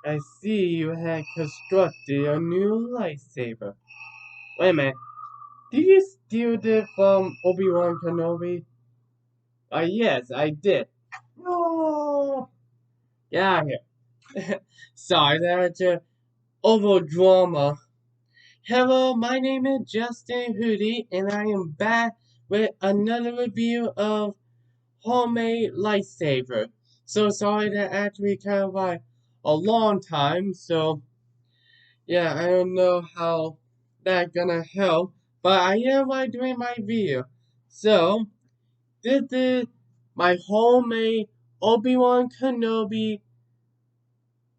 I see you had constructed a new lightsaber. Wait a minute. Did you steal it from Obi Wan Kenobi? Yes, I did. No! Get out of here. Sorry, that was just over drama. Hello, my name is Justin Hootie, and I am back with another review of Homemade Lightsaber. So sorry that actually kind of like a long time, so yeah, I don't know how that gonna help, but I am like doing my video. So this is my homemade Obi Wan Kenobi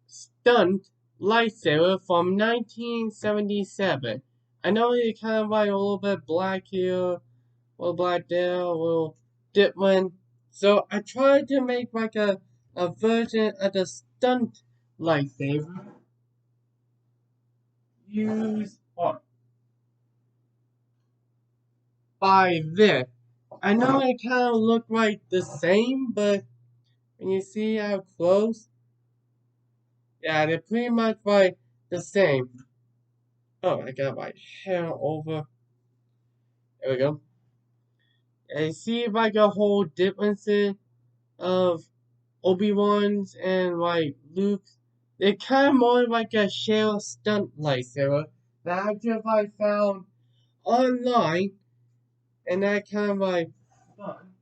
stunt lightsaber from 1977. I know it's kind of like a little bit black here, a little black there, a little different. So I tried to make like a version of the stunt lightsaber used by this. I know it kind of look like the same, but when you see how close, yeah, they're pretty much like the same. Oh, I got my hair over. There we go. And you see like a whole differences of Obi-Wan's and like Luke's. They're kind of more like a shell stunt lightsaber that I just like found online, and that kind of like fun.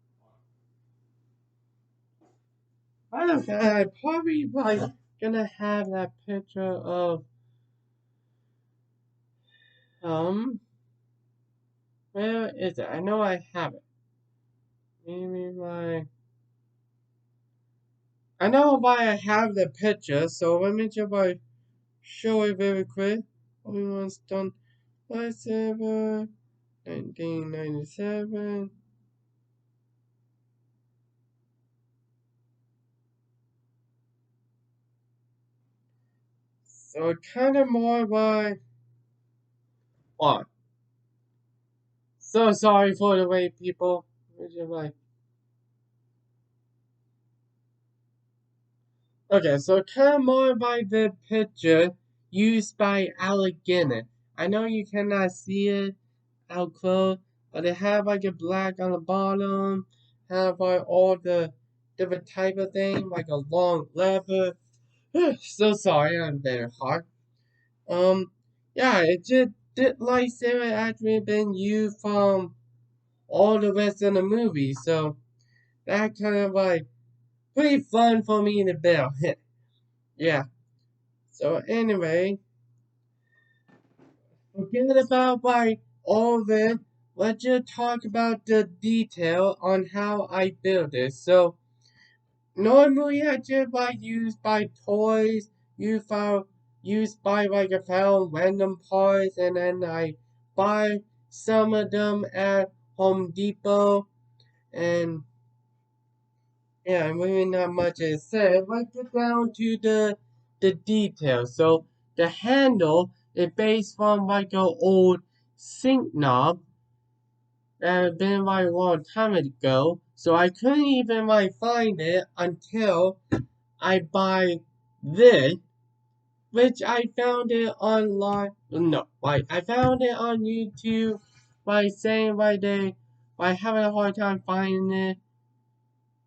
I don't know, I probably like gonna have that picture of um where is it? I know I have it. Maybe like I know why I have the picture, so let me just like show it very quick. Obi Wan Stunt Lightsaber 1997. So kind of more like what? So sorry for the wait, people. Which is like okay, so kind of more by the picture used by Alec Guinness. I know you cannot see it out close, but it have like a black on the bottom, have like all the different type of thing, like a long lever. So sorry, I'm very hot. Um, yeah, it just did lightsaber actually been used from all the rest of the movie, so that kind of like pretty fun for me to build. Yeah. So anyway, forget about like all this. Let's just talk about the detail on how I build it. So normally I just like used by toys, used by like I found random parts and then I buy some of them at Home Depot and yeah, really not much is said. Let's get down to the details. So the handle is based from like an old sink knob that had been like a long time ago. So I couldn't even like find it until I buy this, which I found it online. No, like I found it on YouTube by saying by they by having a hard time finding it.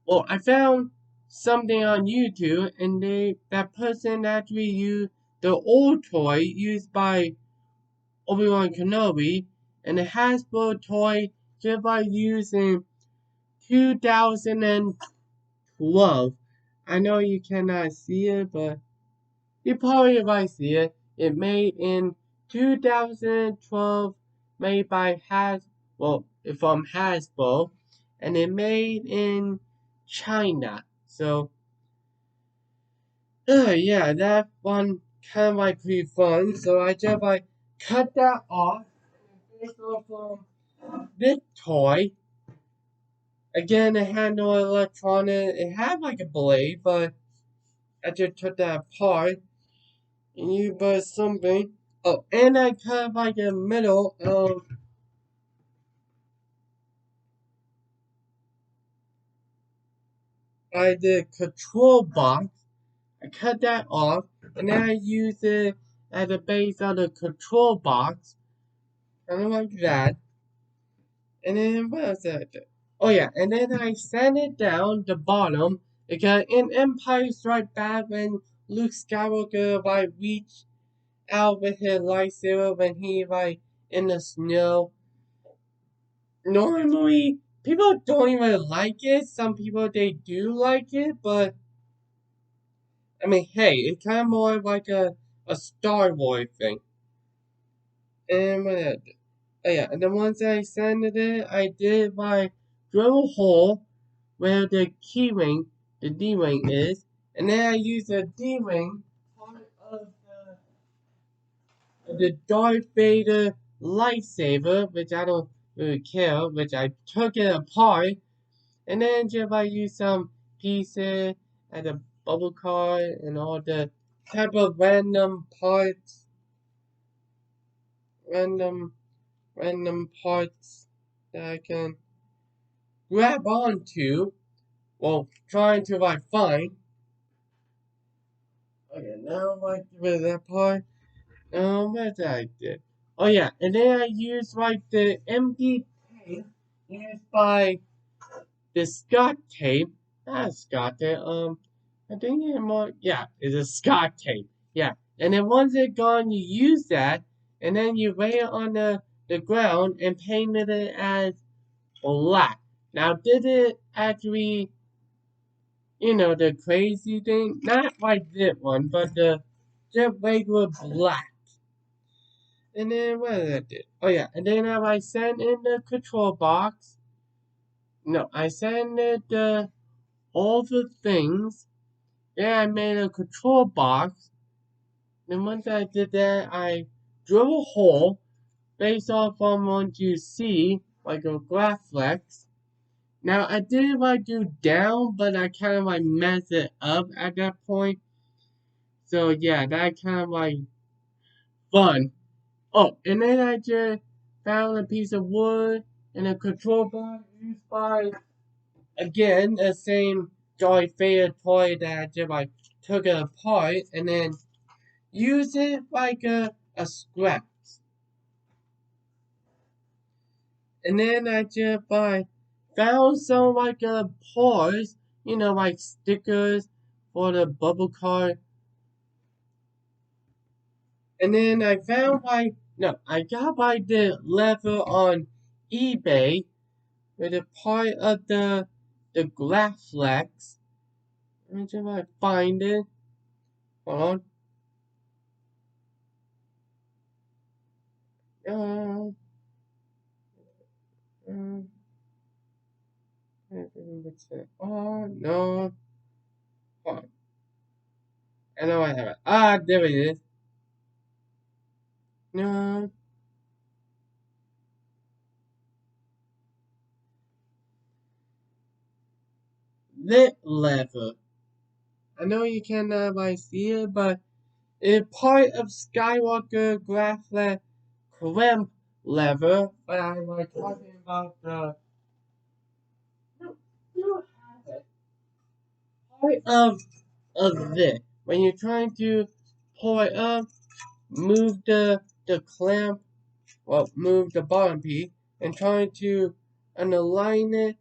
Well, I found something on YouTube, and that person actually used the old toy used by Obi Wan Kenobi, and the Hasbro toy just by using 2012. I know you cannot see it, but you probably might see it. It made in 2012, made by from Hasbro, and it made in China. So, yeah, that one kind of like pretty fun. So I just like cut that off. And based off this toy, again, it had no electronic. It had like a blade, but I just took that apart and you buy something. Oh, and I cut like the middle of by the control box. I cut that off, and then I use it as a base on the control box, kind of like that. And then what else did I do? Oh yeah, and then I sand it down the bottom because in Empire Strikes Back when Luke Skywalker reached out with his lightsaber when he in the snow. Normally people don't even like it. Some people they do like it, but I mean hey, it's kinda more like a Star Wars thing. And what did I do? Oh yeah, and the ones that I sanded it, I did drill a hole where the key ring, the D ring is, and then I used a D ring part of the Darth Vader lightsaber, which I don't really care, which I took it apart, and then just I used some pieces and a bubble card and all the type of random parts, random random parts that I can grab onto. Well, trying to find. Okay, now with that part. What did I do? Oh yeah, and then I used the empty tape used by the Scott tape. Not Scott tape. I think it's more. Yeah, it's a Scott tape. Yeah, and then once it's gone, you use that, and then you lay it on the ground and painted it as black. Now, did it actually, the crazy thing? Not like this one, but the just regular black. And then what did I do? Oh yeah, and then I sent in the control box. No, I sent it all the things. Then I made a control box. Then once I did that, I drill a hole based off on what you see, like a Graflex. Now I did do down, but I kind of messed it up at that point. So yeah, that kind of fun. Oh, and then I just found a piece of wood and a control box used by again the same Joy Fair toy that I just took it apart and then used it like a scrap. And then I just found some parts, stickers for the bubble card. And then I found no, I got the leather on eBay with a part of the Graflex. Let me see if I find it. Hold on. What's it? Oh no. Hold on. I know I have it. Ah, there it is. No. Lit leather. I know you cannot see it, but it's part of Skywalker Graflex clamp lever. But I'm talking about the. No, you don't have it. Part of this. When you're trying to pull it up, move the clamp, well, move the bottom piece, and trying to align it,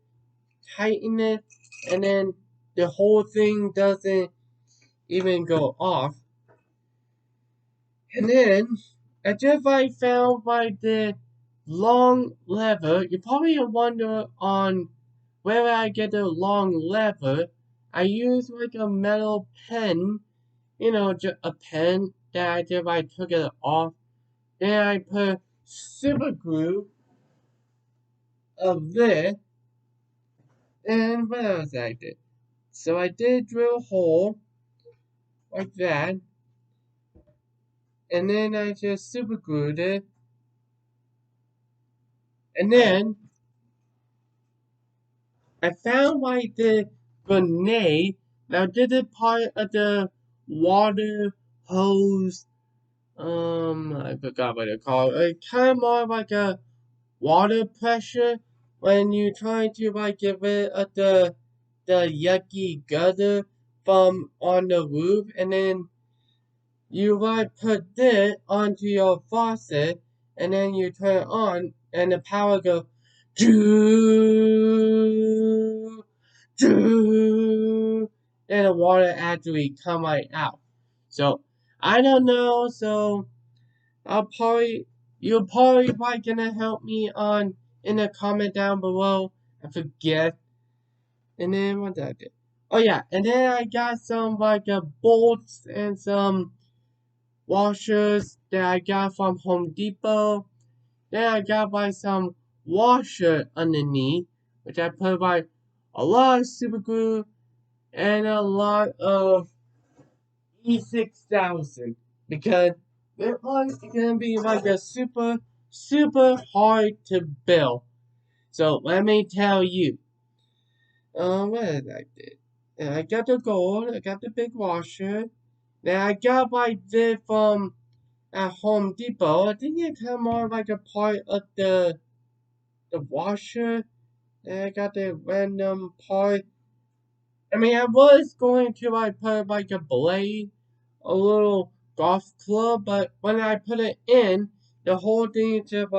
tighten it, and then the whole thing doesn't even go off. And then I just found the long lever. You probably wonder on where I get the long lever. I use a metal pen, just a pen that I just took it off. Then I put super glue of this, and what else I did? So I did drill a hole like that, and then I just super glued it, and then I found the grenade. Now this is part of the water hose. I forgot what they call it. It's kind of more like a water pressure when you try to get rid of the yucky gutter from on the roof, and then you like put this onto your faucet, and then you turn it on, and the power goes, Joo, Joo, and the water actually come right out. So I don't know. So I'll probably you're probably gonna help me on in the comment down below. I forget. And then what did I do? Oh yeah, and then I got some bolts and some washers that I got from Home Depot. Then I got some washer underneath, which I put a lot of super glue and a lot of E6000 because it was gonna be a super hard to build. So let me tell you. What did I do? And I got the gold, I got the big washer. Then I got this from at Home Depot. I think it come on a part of the washer. Then I got the random part. I mean, I was going to put a blade, a little golf club, but when I put it in, the whole thing just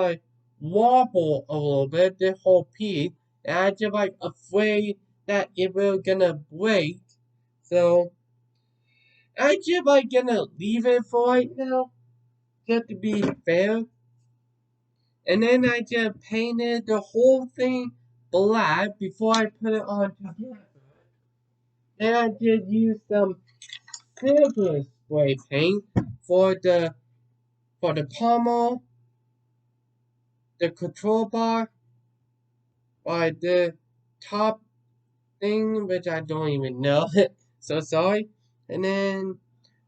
wobble a little bit, the whole piece, and I just afraid that it was gonna break. So I just gonna leave it for right now, just to be fair. And then I just painted the whole thing black before I put it on together. Then I did use some silver spray paint for the pommel, the control bar, or the top thing, which I don't even know. So sorry. And then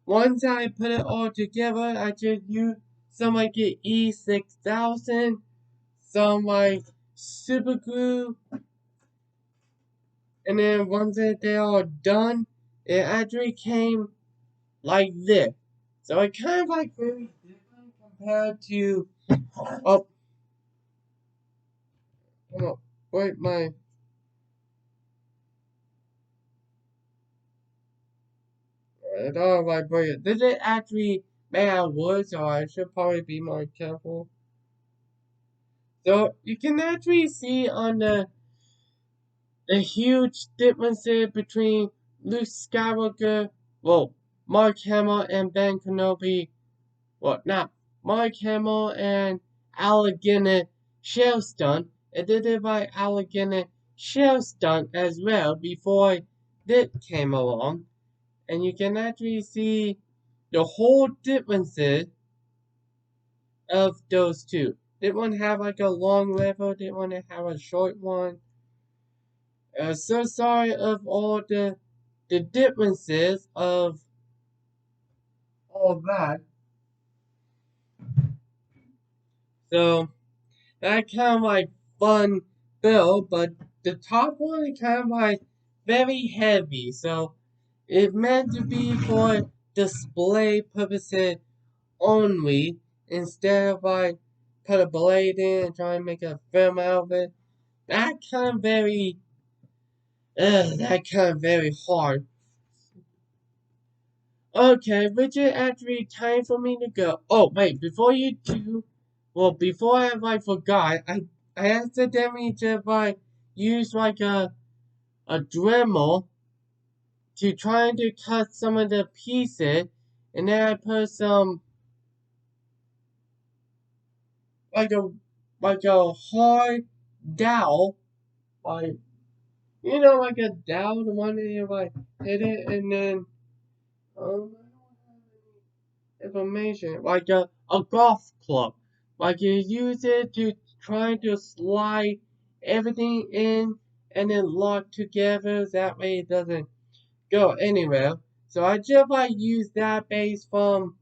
once I put it all together, I just used some E6000, some super glue, and then once they're all done, it actually came like this. So it kind of very different compared to oh, oh wait my I don't know if I Did it actually made out of wood, so I should probably be more careful. So you can actually see on the huge differences between Luke Skywalker, well, Mark Hamill and Ben Kenobi. Well, not Mark Hamill and Allegheny Shell Stunt. It did it by Allegheny Shell Stunt as well before this came along. And you can actually see the whole differences of those two. Did one have a long level? Did one have a short one? So sorry of all the differences of all that. So that kind of fun build, but the top one is kind of very heavy. So it's meant to be for display purposes only instead of put a blade in and try and make a film out of it. That kind of very hard. Okay, Richard, actually time for me to go. Oh wait, before you do, well before I forgot, I accidentally just used a Dremel to try to cut some of the pieces, and then I put some like a a hard dowel, like a dowel, the one that you hit it, and then I don't have any information, a golf club, you use it to try to slide everything in and then lock together. That way it doesn't go anywhere. So I just used that base from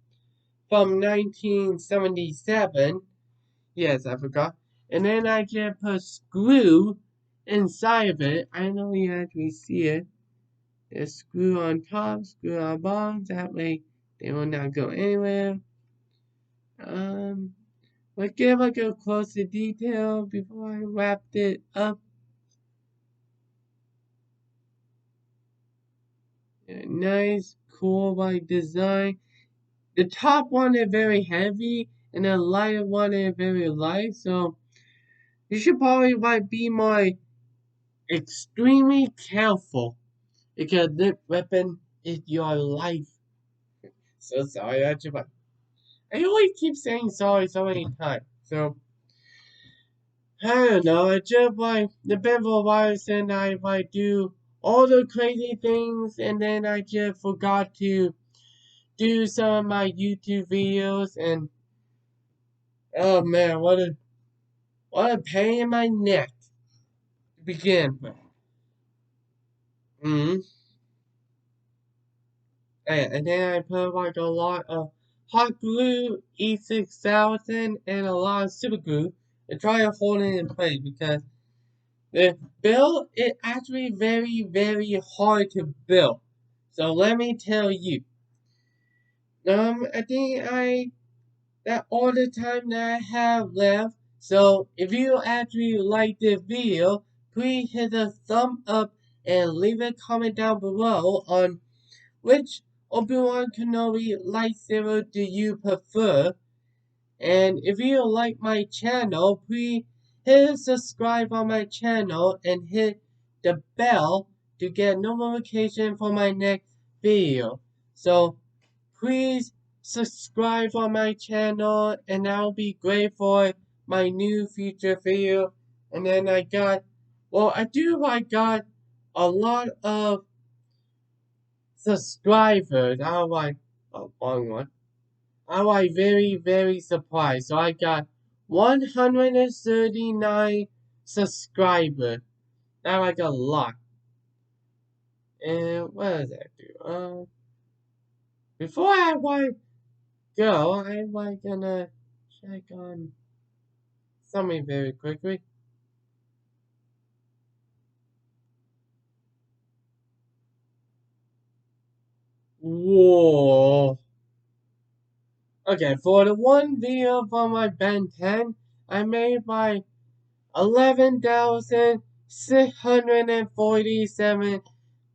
1977. Yes, I forgot. And then I just put screw inside of it. I know you actually see it. There's screw on top, screw on bottom. That way they will not go anywhere. But give a closer detail before I wrapped it up. Nice, cool like design. The top one is very heavy, and the lighter one is very light. So you should probably like be more extremely careful because this weapon is your life. So sorry, I always keep saying sorry so many times. So I don't know. It's just like the bit of a virus, and I like do all the crazy things, and then I just forgot to do some of my YouTube videos, and oh man, what a pain in my neck to begin with. Mm-hmm. And then I put like a lot of hot glue, E6000, and a lot of super glue to try to hold it in place because the build is actually very, very hard to build. So let me tell you. I think I that all the time that I have left. So if you actually like this video, please hit the thumb up and leave a comment down below on which Obi Wan Kenobi lightsaber do you prefer. And if you like my channel, please hit subscribe on my channel and hit the bell to get notification for my next video. So please subscribe on my channel and I'll be great for my new future video. And then I got a lot of subscribers. I like a long one. I was very, very surprised. So I got 139 subscribers. That like a lot. And what does that do? Before I want go, I'm like gonna check on something very quickly. Whoa. Okay, for the one video for my Ben 10, I made my 11,647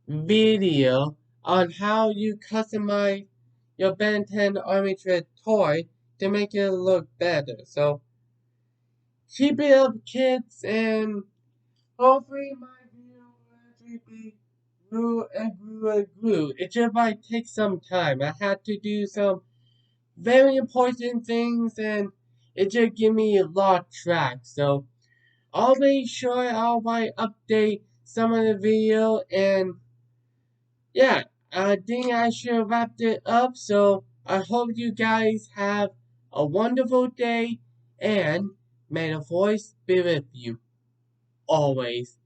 video on how you customize your Ben 10 Army Tread toy to make it look better. So keep it up, kids, and hopefully my video will actually be grew and grew and grew. It just might take some time. I had to do some very important things, and it just give me a lot of tracks. So I'll make sure I'll like update some of the video, and yeah, I think I should wrap it up. So I hope you guys have a wonderful day, and may the voice be with you always.